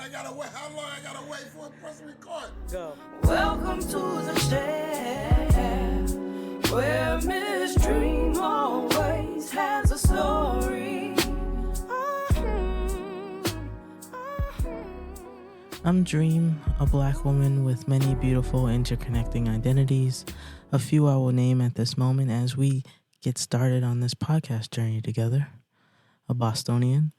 I gotta wait. How long I gotta wait for a press record? Go. Welcome to the stand, where Miss Dream always has a story. I'm Dream, a black woman with many beautiful interconnecting identities. A few I will name at this moment as we get started on this podcast journey together. A Bostonian,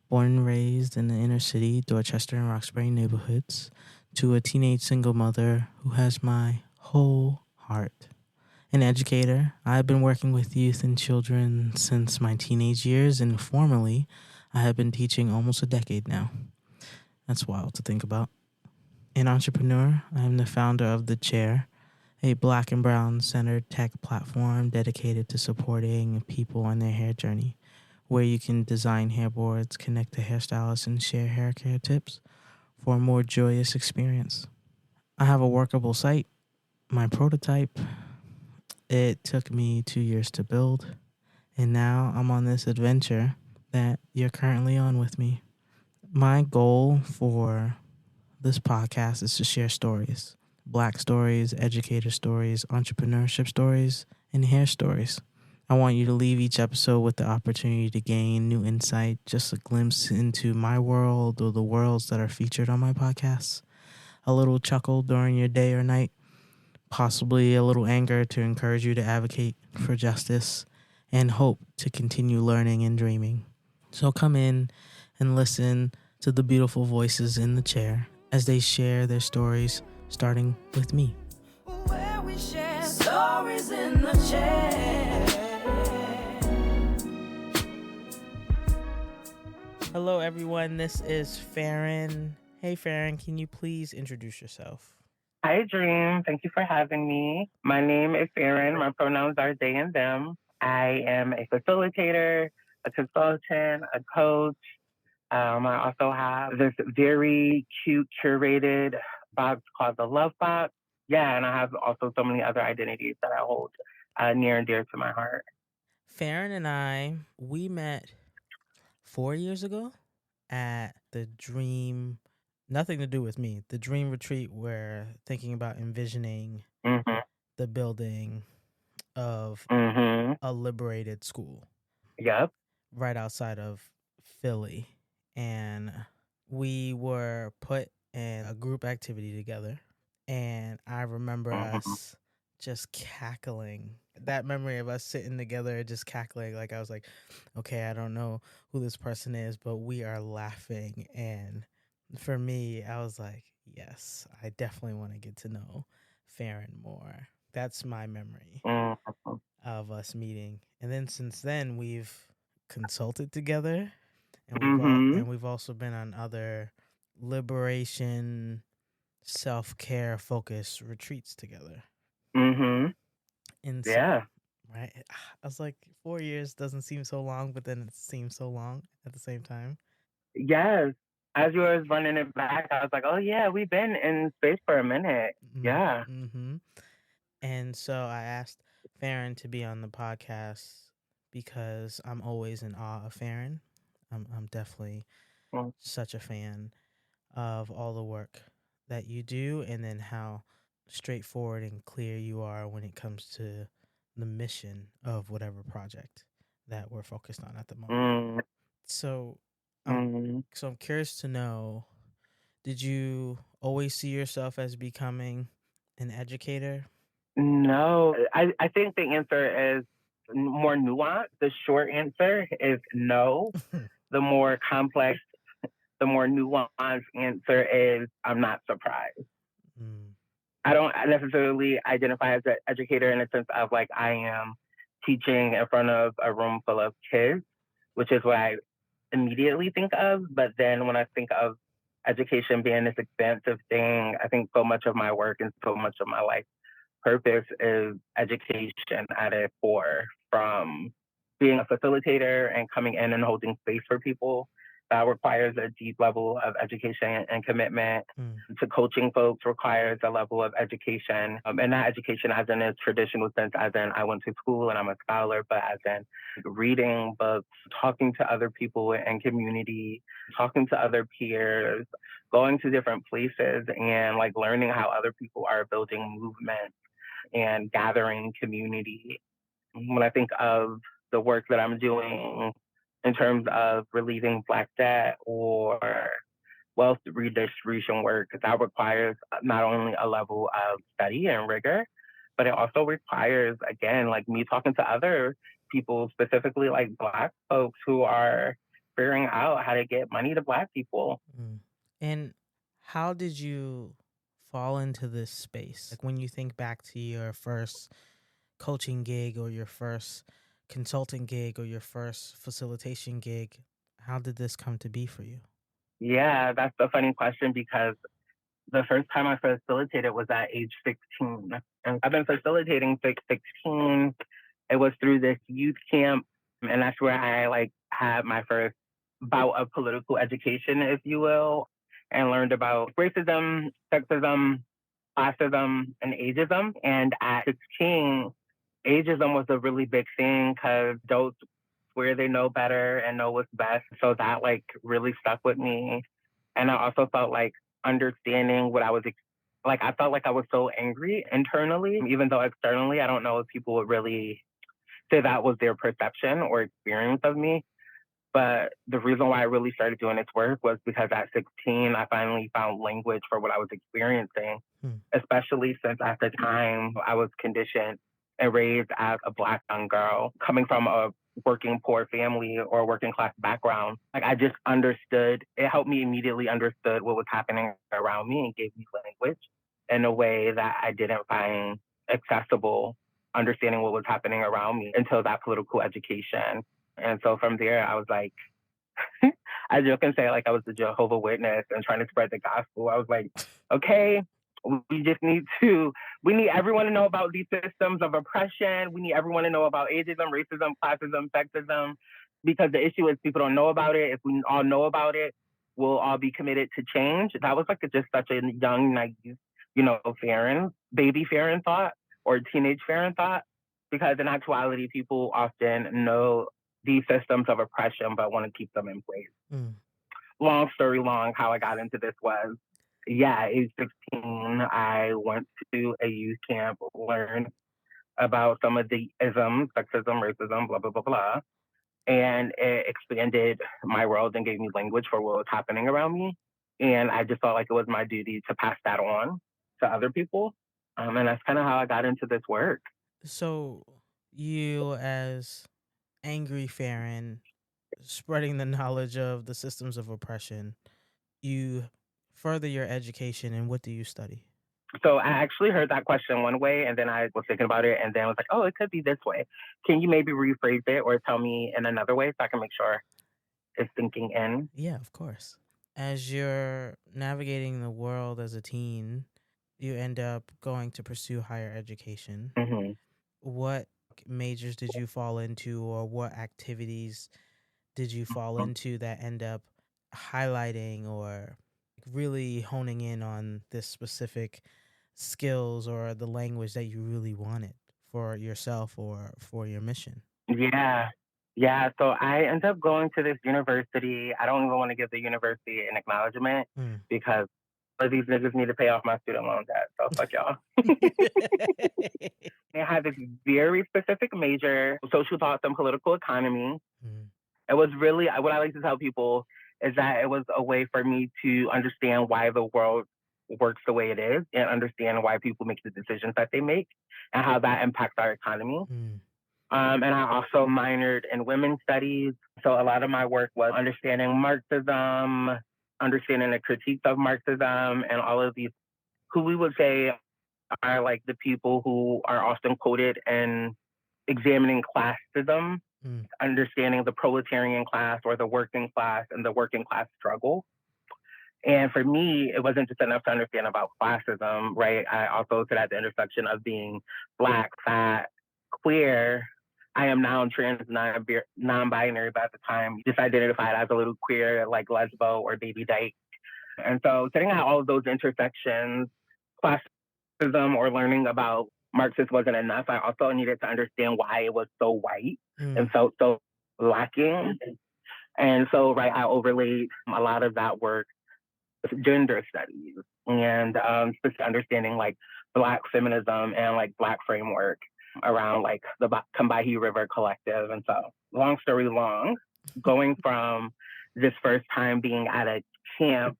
born and raised in the inner city, Dorchester and Roxbury neighborhoods, to a teenage single mother who has my whole heart. An educator, I've been working with youth and children since my teenage years, and formally, I have been teaching almost a decade now. That's wild to think about. An entrepreneur, I am the founder of The Chair, a black and brown centered tech platform dedicated to supporting people on their hair journey, where you can design hair boards, connect to hairstylists, and share hair care tips for a more joyous experience. I have a workable site, my prototype. It took me 2 years to build, and now I'm on this adventure that you're currently on with me. My goal for this podcast is to share stories, black stories, educator stories, entrepreneurship stories, and hair stories. I want you to leave each episode with the opportunity to gain new insight, just a glimpse into my world or the worlds that are featured on my podcasts, a little chuckle during your day or night, possibly a little anger to encourage you to advocate for justice, and hope to continue learning and dreaming. So come in and listen to the beautiful voices in the chair as they share their stories, starting with me. Where we share stories in the chair. Hello, everyone. This is Farron. Hey, Farron, can you please introduce yourself? Hi, Dream. Thank you for having me. My name is Farron. My pronouns are they and them. I am a facilitator, a consultant, a coach. I also have this very cute curated box called the Love Box. Yeah, and I have also so many other identities that I hold near and dear to my heart. Farron and I, we met 4 years ago at the Dream, nothing to do with me, the Dream Retreat, where thinking about envisioning Mm-hmm. the building of Mm-hmm. a liberated school Yep. right outside of Philly. And we were put in a group activity together. And I remember us just cackling. That memory of us sitting together just cackling, like I was like, okay, I don't know who this person is, but we are laughing. And for me, I was like, yes, I definitely want to get to know Farron more. That's my memory Mm-hmm. of us meeting. And then since then, we've consulted together, and we've also been on other liberation, self-care focused retreats together. Mm-hmm. And so, Yeah. right, I was like, 4 years doesn't seem so long, but then it seems so long at the same time. Yes. As you were running it back, I was like, oh, yeah, we've been in space for a minute. Yeah. Mm-hmm. And so I asked Farron to be on the podcast because I'm always in awe of Farron. I'm definitely such a fan of all the work that you do, and then how straightforward and clear you are when it comes to the mission of whatever project that we're focused on at the moment. So I'm curious to know, did you always see yourself as becoming an educator? No, I think the answer is more nuanced. The short answer is no. The more complex, the more nuanced answer is I'm not surprised. I don't necessarily identify as an educator in the sense of like I am teaching in front of a room full of kids, which is what I immediately think of. But then when I think of education being this expansive thing, I think so much of my work and so much of my life purpose is education at its core, from being a facilitator and coming in and holding space for people That requires a deep level of education and commitment. To coaching folks requires a level of education. And not education as in its traditional sense, as in I went to school and I'm a scholar, but as in reading books, talking to other people in community, talking to other peers, going to different places and like learning how other people are building movements and gathering community. When I think of the work that I'm doing in terms of relieving Black debt or wealth redistribution work, that requires not only a level of study and rigor, but it also requires, again, like me talking to other people, specifically like Black folks who are figuring out how to get money to Black people. And how did you fall into this space? Like when you think back to your first coaching gig or your first consulting gig or your first facilitation gig, how did this come to be for you? Yeah, that's a funny question because the first time I facilitated was at age 16. And I've been facilitating since 16. It was through this youth camp, and that's where I like had my first bout of political education, if you will, and learned about racism, sexism, classism, and ageism. And at 16, ageism was a really big thing because adults where they know better and know what's best. So that like really stuck with me. And I also felt like understanding what I was like, I felt like I was so angry internally, even though externally, I don't know if people would really say that was their perception or experience of me. But the reason why I really started doing this work was because at 16, I finally found language for what I was experiencing, especially since at the time I was conditioned and raised as a Black young girl coming from a working poor family or working class background. Like I just understood, it helped me immediately understood what was happening around me and gave me language in a way that I didn't find accessible, understanding what was happening around me until that political education. And so from there, I was like, I joke and say like I was the Jehovah Witness and trying to spread the gospel. I was like, okay, we need everyone to know about these systems of oppression. We need everyone to know about ageism, racism, classism, sexism, because the issue is people don't know about it. If we all know about it, we'll all be committed to change. That was like just such a young, naive, baby Farron thought or teenage Farron thought, because in actuality, people often know these systems of oppression but want to keep them in place. Long story long, how I got into this was, age 16, I went to a youth camp, learned about some of the isms, sexism, racism, blah, blah, blah, blah. And it expanded my world and gave me language for what was happening around me. And I just felt like it was my duty to pass that on to other people. And that's kind of how I got into this work. So you as angry Farron, spreading the knowledge of the systems of oppression, you further your education, and what do you study? So I actually heard that question one way, and then I was thinking about it, and then I was like, oh, it could be this way. Can you maybe rephrase it or tell me in another way so I can make sure it's sinking in? Yeah, of course. As you're navigating the world as a teen, you end up going to pursue higher education. What majors did you fall into, or what activities did you fall into that end up highlighting or really honing in on this specific skills or the language that you really wanted for yourself or for your mission? Yeah. So I ended up going to this university. I don't even want to give the university an acknowledgement because these niggas need to pay off my student loan debt. So fuck y'all. They had this very specific major, social thoughts and political economy. It was really, what I like to tell people is that it was a way for me to understand why the world works the way it is and understand why people make the decisions that they make and how that impacts our economy. And I also minored in women's studies. So a lot of my work was understanding Marxism, understanding the critiques of Marxism, and all of these, who we would say are like the people who are often quoted in examining classism, understanding the proletarian class or the working class and the working class struggle. And for me, it wasn't just enough to understand about classism, right? I also sit at the intersection of being Black, fat, queer, I am now trans non-binary, but at the time just identified as a little queer, like lesbo or baby dyke. And so sitting at all of those intersections, classism or learning about Marxist wasn't enough. I also needed to understand why it was so white and felt so lacking. And so, right, I overlaid a lot of that work with gender studies and understanding like Black feminism and like Black framework around like the Combahee River Collective. And so, long story long, going from this first time being at a camp,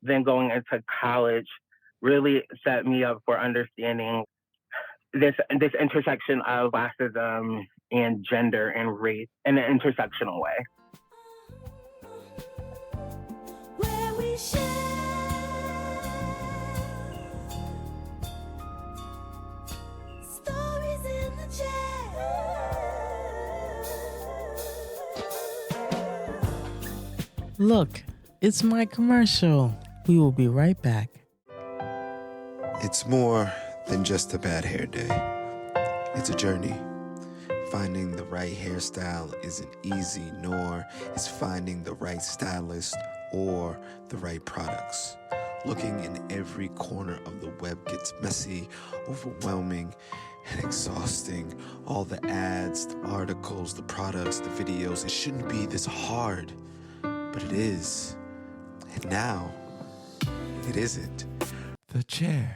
then going into college, really set me up for understanding this intersection of classism and gender and race in an intersectional way. Where we share stories in the chair. Look, it's my commercial. We will be right back. It's more than just a bad hair day. It's a journey. Finding the right hairstyle isn't easy, nor is finding the right stylist or the right products. Looking in every corner of the web gets messy, overwhelming, and exhausting. All the ads, the articles, the products, the videos, it shouldn't be this hard, but it is. And now, it isn't. The Chair.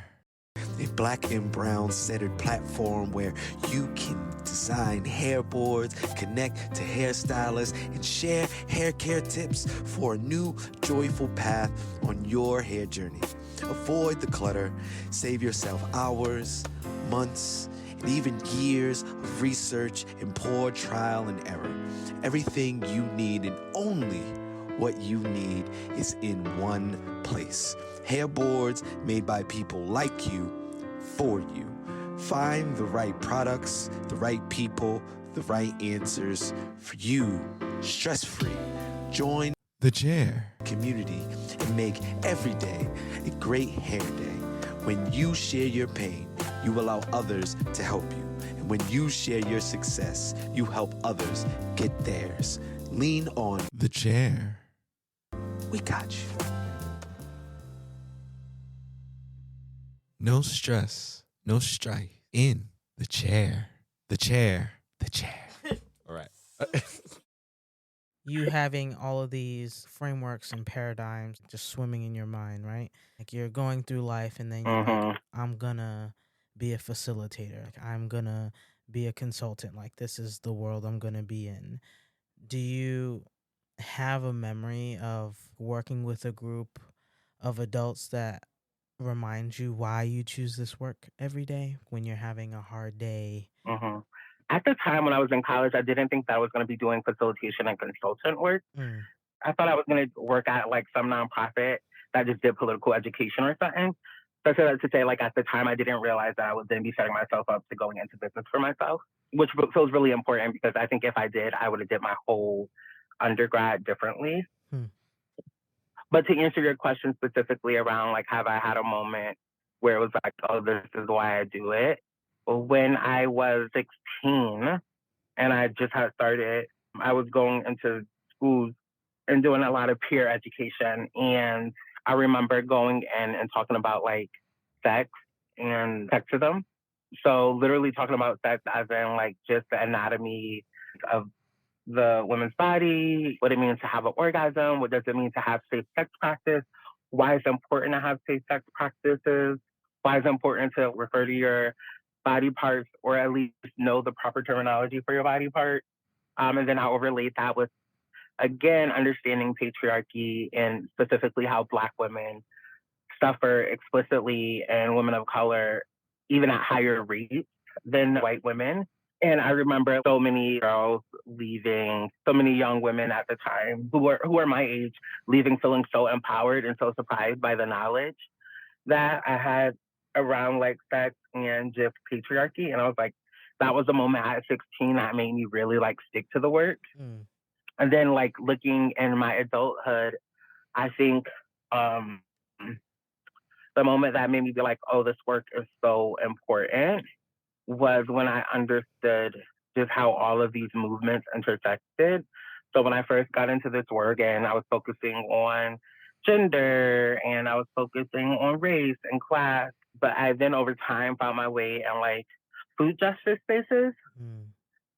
A black and brown centered platform where you can design hair boards, connect to hairstylists, and share hair care tips for a new, joyful path on your hair journey. Avoid the clutter, save yourself hours, months, and even years of research and poor trial and error. Everything you need and only what you need is in one place. Hair boards made by people like you, for you. Find the right products, the right people, the right answers for you, stress-free. Join the Chair community and make every day a great hair day. When you share your pain, you allow others to help you. And when you share your success, you help others get theirs. Lean on the Chair. We got you. No stress, no strife. In the chair. The chair. The chair. All right. You having all of these frameworks and paradigms just swimming in your mind, right? Like you're going through life and then you're like, I'm gonna be a facilitator. Like I'm gonna be a consultant. Like this is the world I'm gonna be in. Do you have a memory of working with a group of adults that remind you why you choose this work every day when you're having a hard day? At the time when I was in college, I didn't think that I was going to be doing facilitation and consultant work. I thought I was going to work at like some nonprofit that just did political education or something. So I said that to say, like at the time, I didn't realize that I would then be setting myself up to going into business for myself, which feels really important because I think if I did, I would have did my whole undergrad differently. But to answer your question specifically around like, have I had a moment where it was like, oh, this is why I do it? When I was 16 and I just had started, I was going into schools and doing a lot of peer education. And I remember going in and talking about like sex and sexism. So literally talking about sex as in like just the anatomy of the woman's body, what it means to have an orgasm, what does it mean to have safe sex practice, why it's important to have safe sex practices, why it's important to refer to your body parts or at least know the proper terminology for your body part. And then I overlaid that with, again, understanding patriarchy and specifically how Black women suffer explicitly and women of color, even at higher rates than white women. And I remember so many girls leaving, so many young women at the time who were my age, leaving feeling so empowered and so surprised by the knowledge that I had around like sex and just patriarchy. And I was like, that was the moment at 16 that made me really like stick to the work. And then like looking in my adulthood, I think the moment that made me be like, oh, this work is so important was when I understood just how all of these movements intersected. So when I first got into this work and I was focusing on gender and I was focusing on race and class, but I then over time found my way in like food justice spaces.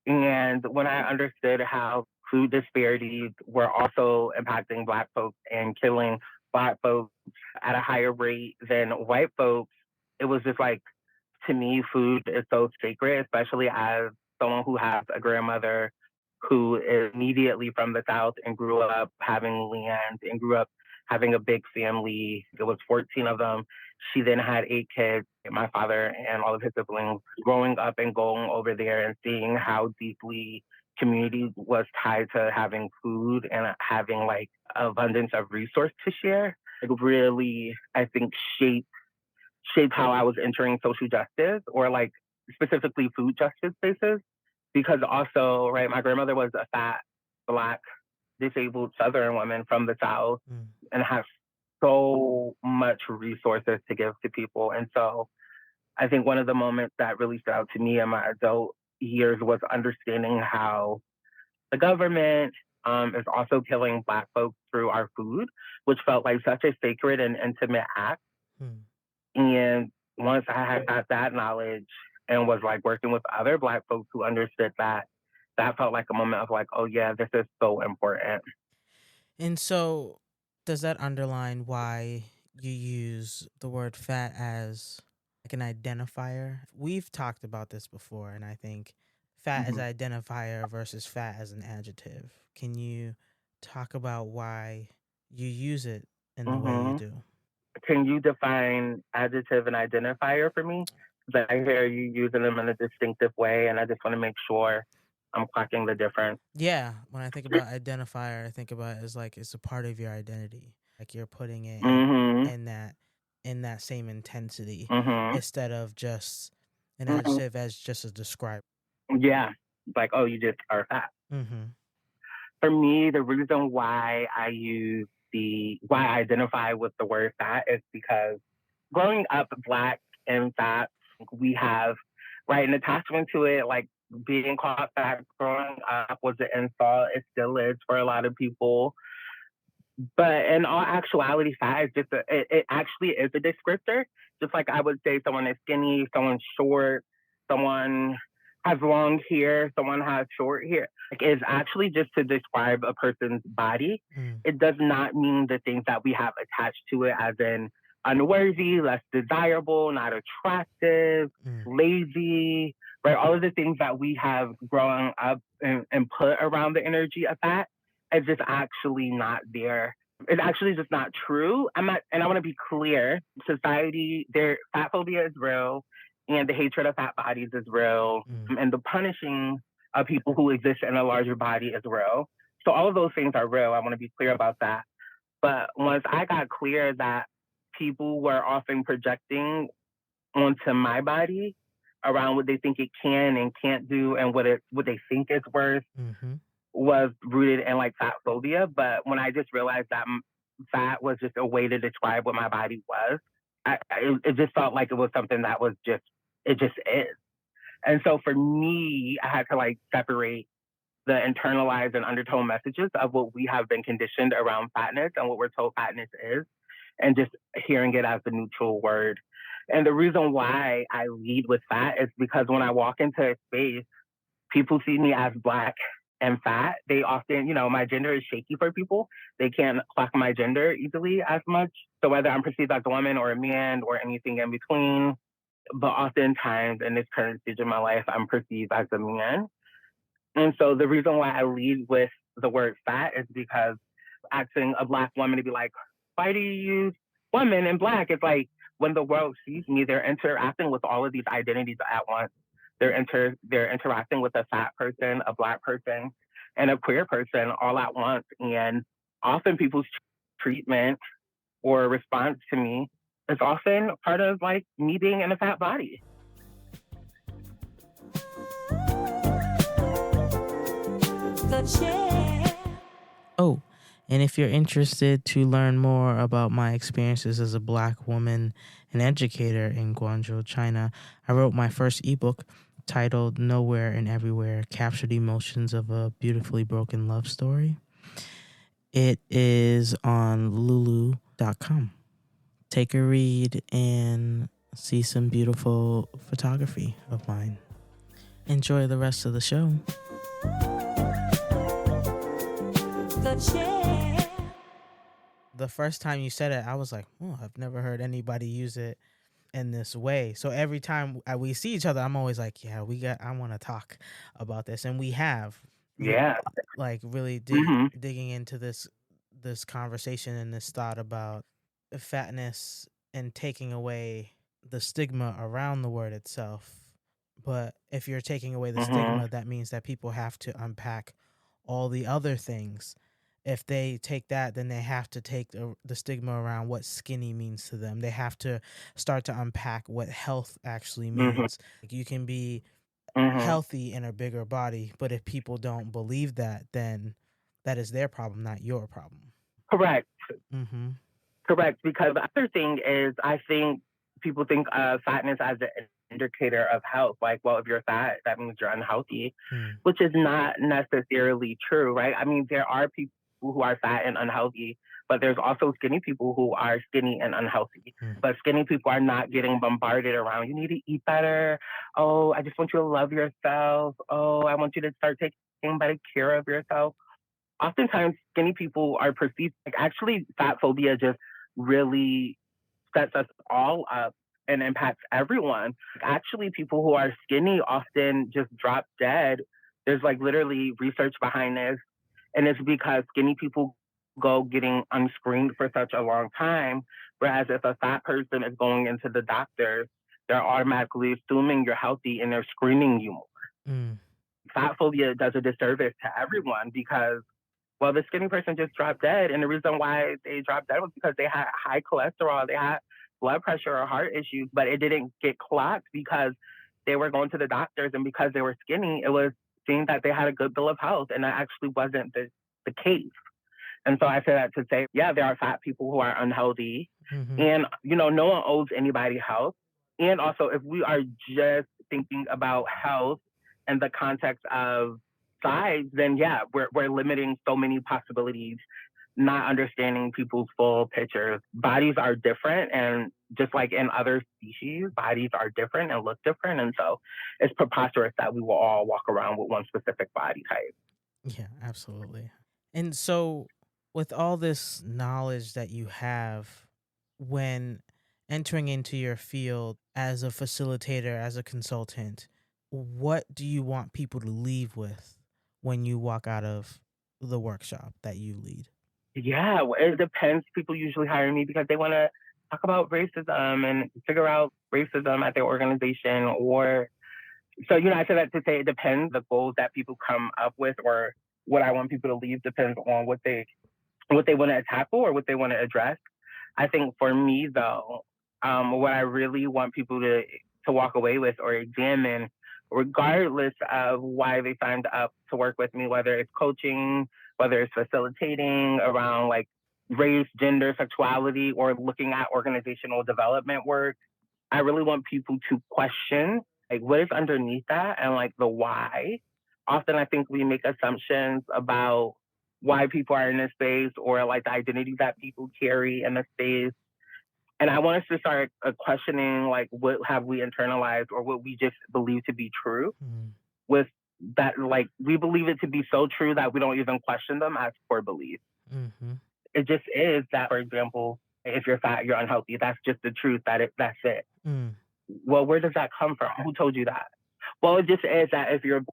And when I understood how food disparities were also impacting Black folks and killing Black folks at a higher rate than white folks, it was just like, to me, food is so sacred, especially as someone who has a grandmother who is immediately from the South and grew up having land and grew up having a big family. It was 14 of them. She then had 8 kids, my father and all of his siblings, growing up and going over there and seeing how deeply community was tied to having food and having like abundance of resource to share. It really, I think, shaped how I was entering social justice or like specifically food justice spaces. Because also, right, my grandmother was a fat, Black, disabled Southern woman from the South and has so much resources to give to people. And so I think one of the moments that really stood out to me in my adult years was understanding how the government is also killing Black folks through our food, which felt like such a sacred and intimate act. And once I had got that knowledge and was like working with other Black folks who understood that, that felt like a moment of like, oh yeah, this is so important. And so does that underline why you use the word fat as like an identifier? We've talked about this before, and I think fat as an identifier versus fat as an adjective. Can you talk about why you use it in the way you do? Can you define adjective and identifier for me? Because I hear you using them in a distinctive way, and I just want to make sure I'm clocking the difference. Yeah, when I think about identifier, I think about it as like it's a part of your identity. Like you're putting it in that same intensity instead of just an adjective as just a describer. Yeah, like, oh, you just are fat. For me, the reason why I identify with the word fat is because growing up Black and fat, we have, right, an attachment to it, like being called fat growing up was an insult. It still is for a lot of people. But in all actuality, fat is just it actually is a descriptor. Just like I would say someone is skinny, someone's short, someone has long hair, someone has short hair. Like, it's actually just to describe a person's body. It does not mean the things that we have attached to it, as in unworthy, less desirable, not attractive, lazy, right? All of the things that we have grown up and put around the energy of fat is just actually not there. It's actually just not true. And I want to be clear, society, fat phobia is real, and the hatred of fat bodies is real, and the punishing of people who exist in a larger body is real. So all of those things are real. I want to be clear about that. But once I got clear that people were often projecting onto my body around what they think it can and can't do and what they think it's worth, was rooted in like fat phobia. But when I just realized that fat was just a way to describe what my body was, it just felt like it was something that was just, it just is. And so for me, I had to like separate the internalized and undertone messages of what we have been conditioned around fatness and what we're told fatness is, and just hearing it as the neutral word. And the reason why I lead with fat is because when I walk into a space, people see me as Black and fat. They often, my gender is shaky for people. They can't clock my gender easily as much. So whether I'm perceived as a woman or a man or anything in between, but oftentimes in this current stage of my life, I'm perceived as a man. And so the reason why I lead with the word fat is because asking a Black woman to be like, why do you use woman and Black? It's like, when the world sees me, they're interacting with all of these identities at once. They're interacting with a fat person, a Black person, and a queer person all at once. And often people's treatment or response to me is often part of like me being in a fat body. Oh, and if you're interested to learn more about my experiences as a Black woman and educator in Guangzhou, China, I wrote my first ebook, titled Nowhere and Everywhere Captured Emotions of a Beautifully Broken Love Story. It is on lulu.com. Take a read and see some beautiful photography of mine. Enjoy the rest of the show. The first time you said it, I was like, oh, I've never heard anybody use it in this way. So every time we see each other, I'm always like, yeah, I want to talk about this. And we have, Yeah. like really Mhm. digging into this conversation and this thought about fatness and taking away the stigma around the word itself. But if you're taking away the stigma, that means that people have to unpack all the other things. If they take that, then they have to take the stigma around what skinny means to them. They have to start to unpack what health actually means. Like, you can be healthy in a bigger body, but if people don't believe that, then that is their problem, not your problem. Correct. Mm-hmm. Correct. Because the other thing is, I think people think of fatness as an indicator of health. Like, well, if you're fat, that means you're unhealthy, which is not necessarily true, right? I mean, there are people who are fat and unhealthy, but there's also skinny people who are skinny and unhealthy. But skinny people are not getting bombarded around, you need to eat better. Oh, I just want you to love yourself. Oh, I want you to start taking better care of yourself. Oftentimes, skinny people are perceived, like, actually, fat phobia just really sets us all up and impacts everyone. Actually, people who are skinny often just drop dead. There's like literally research behind this. And it's because skinny people go getting unscreened for such a long time. Whereas if a fat person is going into the doctor, they're automatically assuming you're healthy and they're screening you more. Fat phobia does a disservice to everyone because, well, the skinny person just dropped dead. And the reason why they dropped dead was because they had high cholesterol, they had blood pressure or heart issues, but it didn't get clocked because they were going to the doctors, and because they were skinny, it was seen that they had a good bill of health, and that actually wasn't the case. And so I say that to say, yeah, there are fat people who are unhealthy, and, you know, no one owes anybody health. And also, if we are just thinking about health in the context of size, then yeah, we're limiting so many possibilities, not understanding people's full pictures. Bodies are different, and just like in other species, bodies are different and look different. And so it's preposterous that we will all walk around with one specific body type. Yeah, absolutely. And so, with all this knowledge that you have, when entering into your field as a facilitator, as a consultant, what do you want people to leave with when you walk out of the workshop that you lead? Yeah, it depends. People usually hire me because they want to talk about racism and figure out racism at their organization. Or, so, you know, I say that to say it depends. The goals that people come up with or what I want people to leave depends on what they want to tackle or what they want to address. I think for me, though, what I really want people to walk away with or examine, regardless of why they signed up to work with me, whether it's coaching, whether it's facilitating around like race, gender, sexuality, or looking at organizational development work, I really want people to question like what is underneath that and like the why. Often I think we make assumptions about why people are in this space or like the identities that people carry in the space. And I want us to start questioning like what have we internalized or what we just believe to be true with that, like we believe it to be so true that we don't even question them as core beliefs. It just is that, for example, if you're fat, you're unhealthy. That's just the truth. That's it. Well, where does that come from? Who told you that? Well, it just is that if you're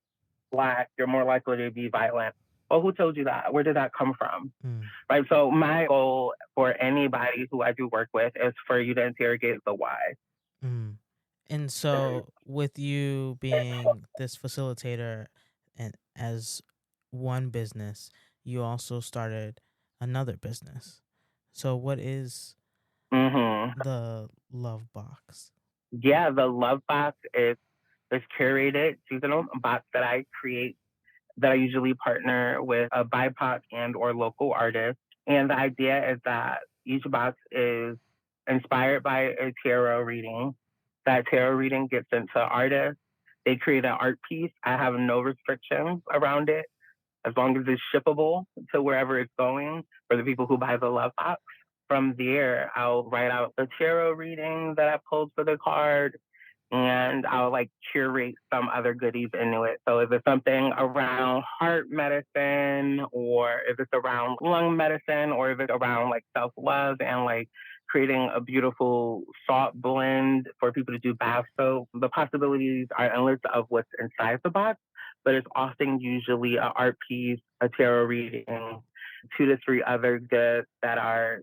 Black, you're more likely to be violent. Well, who told you that? Where did that come from? Right. So my goal for anybody who I do work with is for you to interrogate the why. And so, with you being this facilitator and as one business, you also started another business. So, what is the Love Box? Yeah, the Love Box is this curated seasonal box that I create that I usually partner with a BIPOC and or local artist. And the idea is that each box is inspired by a tarot reading. That tarot reading gets sent to artists. they create an art piece. I have no restrictions around it as long as it's shippable to wherever it's going for the people who buy the love box. From there, I'll write out the tarot reading that I pulled for the card, and I'll like curate some other goodies into it. So if it's something around heart medicine, or if it's around lung medicine, or if it's around like self-love and like creating a beautiful salt blend for people to do bath soap, the possibilities are endless of what's inside the box, but it's often usually an art piece, a tarot reading, 2 to 3 other goods that are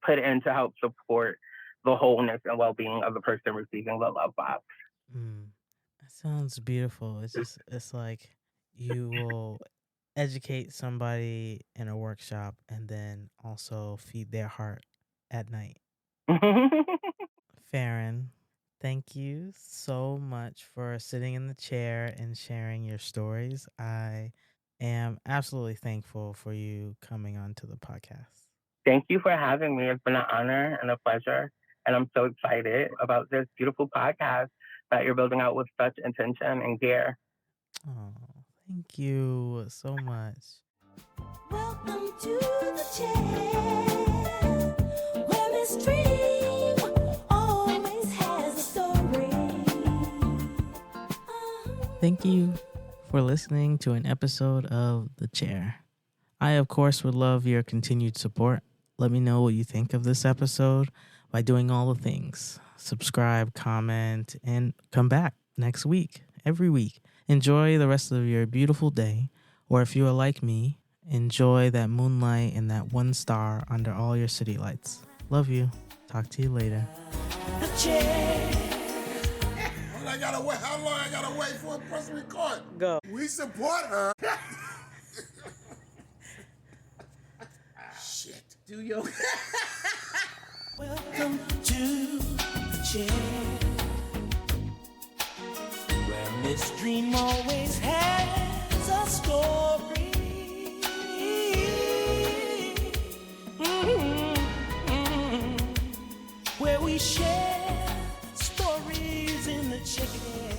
put in to help support the wholeness and well-being of the person receiving the love box. That sounds beautiful. It's like you will educate somebody in a workshop and then also feed their heart at night. Farron, thank you so much for sitting in the chair and sharing your stories. I am absolutely thankful for you coming onto the podcast. Thank you for having me. It's been an honor and a pleasure. And I'm so excited about this beautiful podcast that you're building out with such intention and care. Oh, thank you so much. Welcome to the chair, where Miss Dream always has a story. Thank you for listening to an episode of The Chair. I, of course, would love your continued support. Let me know what you think of this episode by doing all the things. Subscribe, comment, and come back next week, every week. Enjoy the rest of your beautiful day. Or if you are like me, enjoy that moonlight and that one star under all your city lights. Love you. Talk to you later. The chair. How long I gotta wait for a press record? Go. We support her. Shit. Do your... Welcome to the chair, where Miss Dream always has a story. Where we share stories in the chair.